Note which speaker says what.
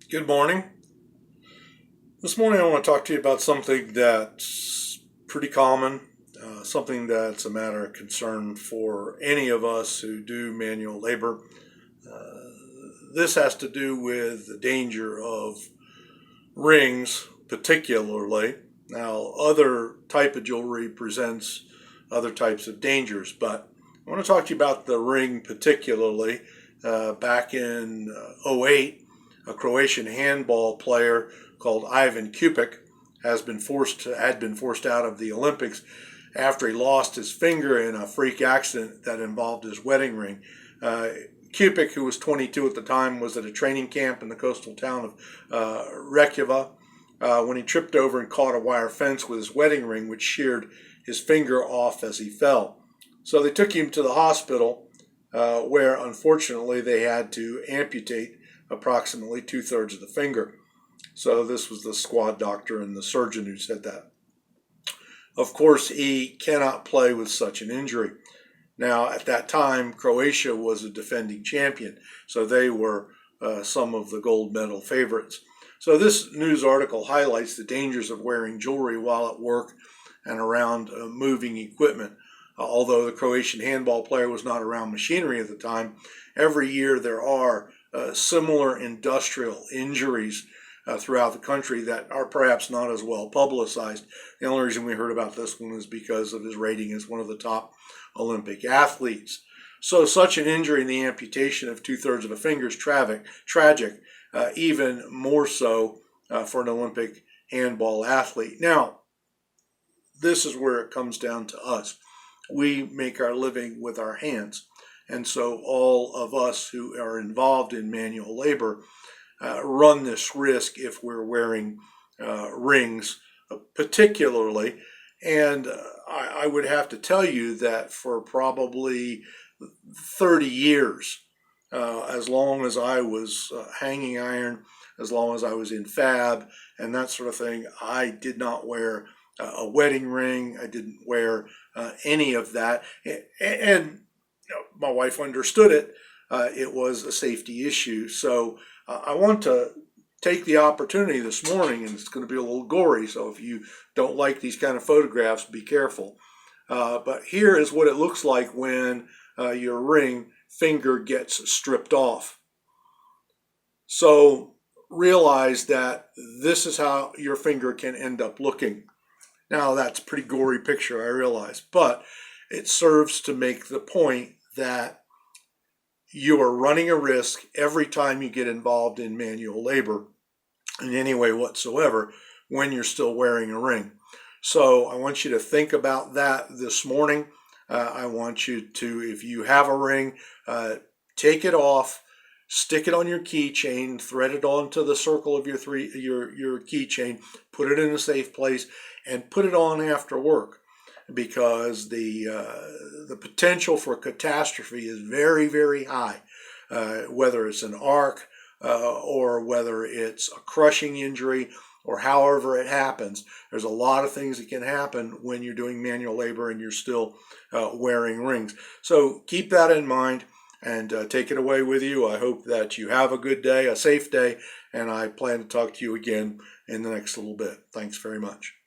Speaker 1: Good morning. This morning I want to talk to you about something that's pretty common, something that's a matter of concern for any of us who do manual labor. This has to do with the danger of rings, particularly. Now, other type of jewelry presents other types of dangers, but I want to talk to you about the ring particularly. Back in '08, a Croatian handball player called Ivan Cupic had been forced out of the Olympics after he lost his finger in a freak accident that involved his wedding ring. Cupic, who was 22 at the time, was at a training camp in the coastal town of Reykjavik when he tripped over and caught a wire fence with his wedding ring, which sheared his finger off as he fell. So they took him to the hospital, where unfortunately they had to amputate approximately 2/3 of the finger. So this was the squad doctor and the surgeon who said that. Of course, he cannot play with such an injury. Now, at that time, Croatia was a defending champion, so they were some of the gold medal favorites. So this news article highlights the dangers of wearing jewelry while at work and around moving equipment. Although the Croatian handball player was not around machinery at the time, every year there are similar industrial injuries throughout the country that are perhaps not as well publicized. The only reason we heard about this one is because of his rating as one of the top Olympic athletes. So such an injury and the amputation of 2/3 of a finger is tragic, even more so for an Olympic handball athlete. Now, this is where it comes down to us. We make our living with our hands. And so all of us who are involved in manual labor run this risk if we're wearing rings particularly. And I would have to tell you that for probably 30 years, as long as I was hanging iron, as long as I was in fab and that sort of thing, I did not wear a wedding ring. I didn't wear any of that. And my wife understood it. It was a safety issue. So I want to take the opportunity this morning, and it's going to be a little gory, so if you don't like these kind of photographs, be careful. But here is what it looks like when your ring finger gets stripped off. So realize that this is how your finger can end up looking. Now, that's a pretty gory picture, I realize, but it serves to make the point that you are running a risk every time you get involved in manual labor in any way whatsoever when you're still wearing a ring. So I want you to think about that this morning. I want you to, if you have a ring, take it off, stick it on your keychain, thread it onto the circle of your keychain, put it in a safe place, and put it on after work, because the potential for catastrophe is very, very high, whether it's an arc or whether it's a crushing injury or however it happens. There's a lot of things that can happen when you're doing manual labor and you're still wearing rings. So keep that in mind and take it away with you. I hope that you have a good day, a safe day, and I plan to talk to you again in the next little bit. Thanks very much.